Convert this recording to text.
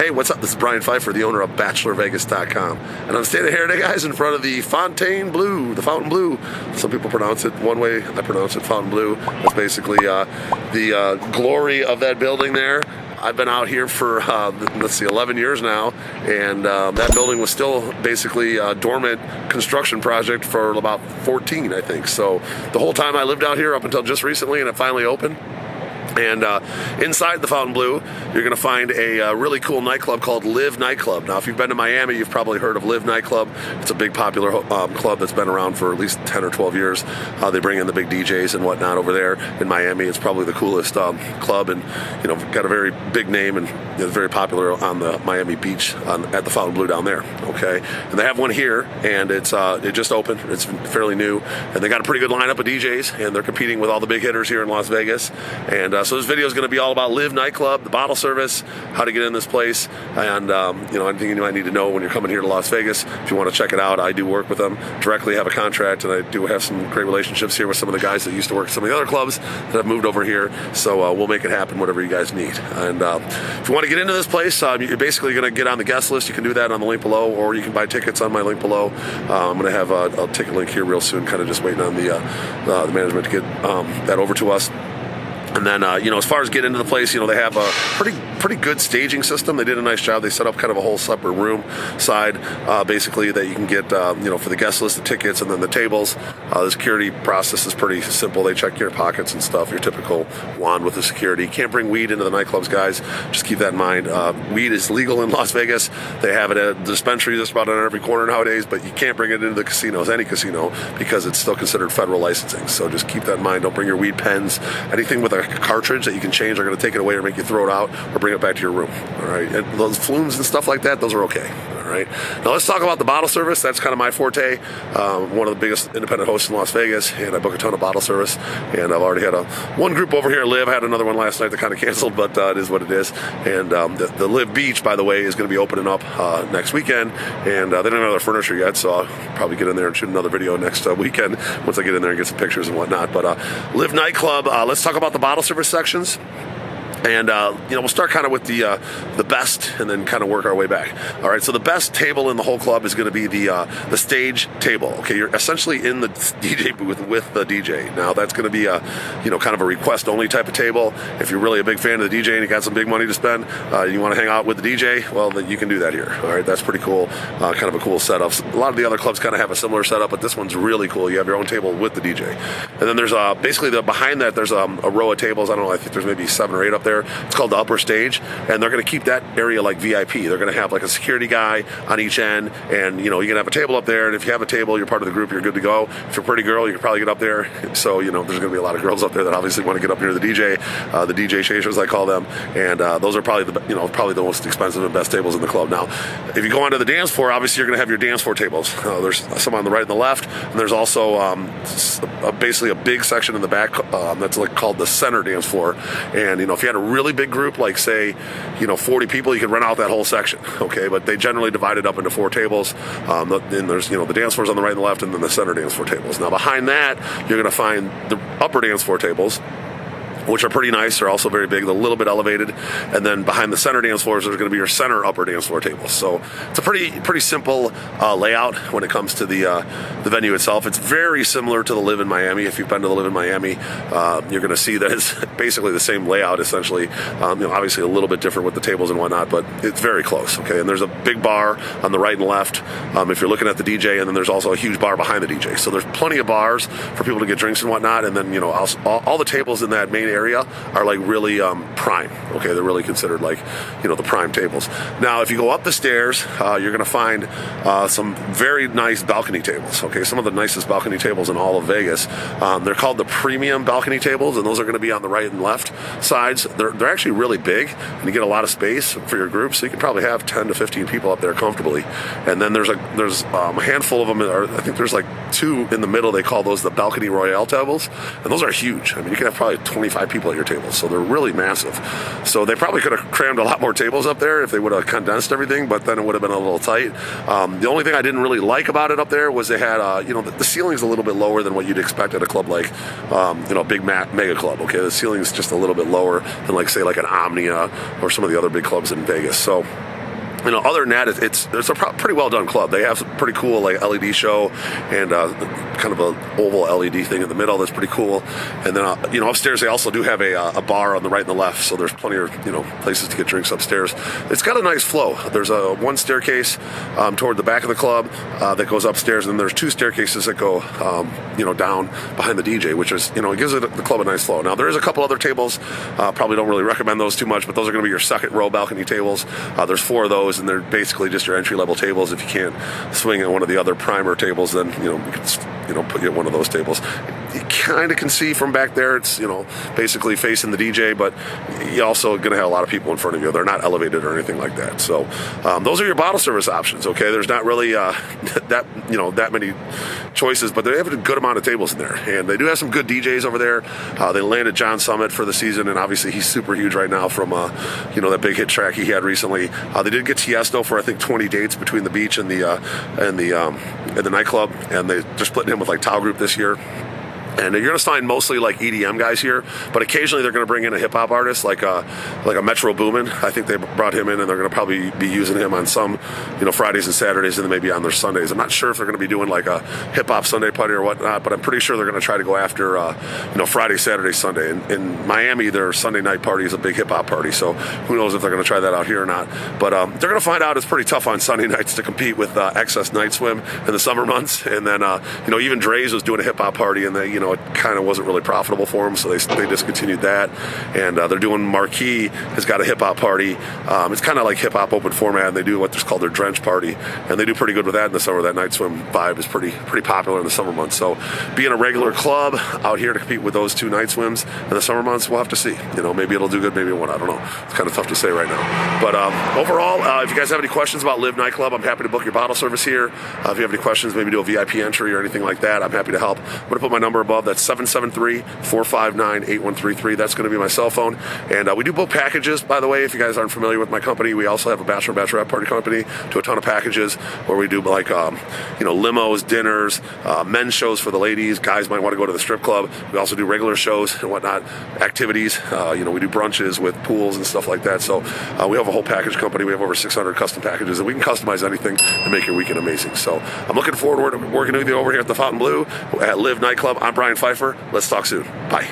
Hey, what's up? This is Brian Pfeiffer, the owner of BachelorVegas.com. And I'm standing here today, guys, in front of the Fountain Blue. Some people pronounce it one way, I pronounce it Fountain Blue. That's basically the glory of that building there. I've been out here for, 11 years now, and that building was still basically a dormant construction project for about 14, I think. So the whole time I lived out here up until just recently, and it finally opened. And inside the Fountain Blue, you're going to find a really cool nightclub called Liv Nightclub. Now, if you've been to Miami, you've probably heard of Liv Nightclub. It's a big popular club that's been around for at least 10 or 12 years. They bring in the big DJs and whatnot over there in Miami. It's probably the coolest club, and got a very big name, and very popular on the Miami beach at the Fountain Blue down there. Okay, and they have one here, and it just opened. It's fairly new, and they got a pretty good lineup of DJs, and they're competing with all the big hitters here in Las Vegas. And so this video is going to be all about Liv Nightclub, the bottle service, how to get in this place, and anything you might need to know when you're coming here to Las Vegas. If you want to check it out, I do work with them directly, have a contract, and I do have some great relationships here with some of the guys that used to work at some of the other clubs that have moved over here. So we'll make it happen, whatever you guys need. And if you want to get into this place, you're basically going to get on the guest list. You can do that on the link below, or you can buy tickets on my link below. I'm going to have a ticket link here real soon, kind of just waiting on the management to get that over to us. And then, as far as getting into the place, they have a pretty good staging system. They did a nice job. They set up kind of a whole separate room side, basically, that you can get, for the guest list, the tickets, and then the tables. The security process is pretty simple. They check your pockets and stuff, your typical wand with the security. You can't bring weed into the nightclubs, guys. Just keep that in mind. Weed is legal in Las Vegas. They have it at the dispensary just about on every corner nowadays, but you can't bring it into the casinos, any casino, because it's still considered federal licensing. So just keep that in mind. Don't bring your weed pens. Anything with a cartridge that you can change, they're going to take it away or make you throw it out or bring it back to your room. All right, and those flumes and stuff like that, those are okay. All right, now let's talk about the bottle service. That's kind of my forte. One of the biggest independent hosts in Las Vegas, and I book a ton of bottle service. And I've already had one group over here at Liv. I had another one last night that kind of canceled, but it is what it is. And the Liv Beach, by the way, is going to be opening up next weekend, and they don't have their furniture yet, so I'll probably get in there and shoot another video next weekend once I get in there and get some pictures and whatnot. But Liv Nightclub, let's talk about the bottle service sections. And we'll start kind of with the best, and then kind of work our way back. All right, so the best table in the whole club is going to be the stage table. Okay, you're essentially in the DJ booth with the DJ. Now that's going to be a kind of a request only type of table. If you're really a big fan of the DJ and you got some big money to spend, you want to hang out with the DJ, well, then you can do that here. All right, that's pretty cool. Kind of a cool setup. A lot of the other clubs kind of have a similar setup, but this one's really cool. You have your own table with the DJ, and then there's basically behind that there's a row of tables. I don't know. I think there's maybe 7 or 8 up there. It's called the upper stage, and they're going to keep that area like VIP. They're going to have like a security guy on each end, and you're going to have a table up there, and if you have a table, you're part of the group, you're good to go. If you're a pretty girl, you can probably get up there. So there's going to be a lot of girls up there that obviously want to get up near the DJ chasers, I call them, and those are probably the most expensive and best tables in the club. Now, if you go onto the dance floor, obviously you're going to have your dance floor tables. There's some on the right and the left, and there's also basically a big section in the back that's like called the center dance floor. And if you had a really big group, like say 40 people, you could rent out that whole section. Okay, but they generally divide it up into 4 tables. Then there's the dance floors on the right and the left, and then the center dance floor tables. Now behind that, you're going to find the upper dance floor tables, which are pretty nice. They're also very big, a little bit elevated. And then behind the center dance floors, there's going to be your center upper dance floor tables. So it's a pretty simple layout when it comes to the venue itself. It's very similar to the Liv in Miami. If you've been to the Liv in Miami, you're going to see that it's basically the same layout, essentially. Obviously a little bit different with the tables and whatnot, but it's very close. Okay, and there's a big bar on the right and left if you're looking at the DJ, and then there's also a huge bar behind the DJ. So there's plenty of bars for people to get drinks and whatnot. And then all the tables in that main area are like really prime. Okay, they're really considered like the prime tables. Now if you go up the stairs, you're going to find some very nice balcony tables. Okay, some of the nicest balcony tables in all of Vegas. They're called the premium balcony tables, and those are going to be on the right and left sides. They're actually really big, and you get a lot of space for your group, so you can probably have 10 to 15 people up there comfortably. And then there's a handful of them, I think there's like 2 in the middle. They call those the Balcony Royale Tables, and those are huge. I mean, you can have probably 25 people at your table, so they're really massive. So they probably could have crammed a lot more tables up there if they would have condensed everything, but then it would have been a little tight. The only thing I didn't really like about it up there was they had the ceiling's a little bit lower than what you'd expect at a club like big mega club. Okay, the ceiling's just a little bit lower than like say like an Omnia or some of the other big clubs in Vegas. So other than that, it's a pretty well done club. They have some pretty cool like LED show and kind of a oval LED thing in the middle that's pretty cool. And then upstairs they also do have a bar on the right and the left, so there's plenty of places to get drinks upstairs. It's got a nice flow. There's one staircase toward the back of the club that goes upstairs, and then there's 2 staircases that go down behind the DJ, which is it gives the club a nice flow. Now there is a couple other tables. Probably don't really recommend those too much, but those are going to be your second row balcony tables. There's 4 of those, and they're basically just your entry level tables. If you can't swing at one of the other primer tables, then we can put you at one of those tables. You kind of can see from back there, it's basically facing the DJ, but you're also going to have a lot of people in front of you. They're not elevated or anything like that. So those are your bottle service options. Okay, there's not really that many choices, but they have a good amount of tables in there, and they do have some good DJs over there. They landed John Summit for the season, and obviously he's super huge right now from that big hit track he had recently. They did get Tiesto for I think 20 dates between the beach and the nightclub, and they're splitting him with like Tao Group this year. And you're going to find mostly like EDM guys here, but occasionally they're going to bring in a hip hop artist like a Metro Boomin. I think they brought him in, and they're going to probably be using him on some Fridays and Saturdays, and then maybe on their Sundays. I'm not sure if they're going to be doing like a hip hop Sunday party or whatnot, but I'm pretty sure they're going to try to go after Friday, Saturday, Sunday. In Miami, their Sunday night party is a big hip hop party, so who knows if they're going to try that out here or not. But they're going to find out it's pretty tough on Sunday nights to compete with Excess Night Swim in the summer months, and then even Dre's was doing a hip hop party, and they it kind of wasn't really profitable for them, so they discontinued that. And they're doing Marquee has got a hip hop party. It's kind of like hip hop open format, and they do what's called their Drench party, and they do pretty good with that in the summer. That night swim vibe is pretty popular in the summer months. So being a regular club out here to compete with those 2 night swims in the summer months, we'll have to see. Maybe it'll do good, maybe it won't. I don't know. It's kind of tough to say right now. But overall, if you guys have any questions about Liv Nightclub, I'm happy to book your bottle service here. If you have any questions, maybe do a VIP entry or anything like that, I'm happy to help. I'm going to put my number above. That's 773-459-8133. That's going to be my cell phone. And we do book packages, by the way. If you guys aren't familiar with my company, we also have a Bachelor and Bachelorette party company, do a ton of packages where we do like limos, dinners, men's shows for the ladies. Guys might want to go to the strip club. We also do regular shows and whatnot, activities. We do brunches with pools and stuff like that. So we have a whole package company. We have over 600 custom packages, and we can customize anything and make your weekend amazing. So I'm looking forward to working with you over here at the Fontainebleau at Liv Nightclub. I'm Brian Pfeiffer. Let's talk soon. Bye.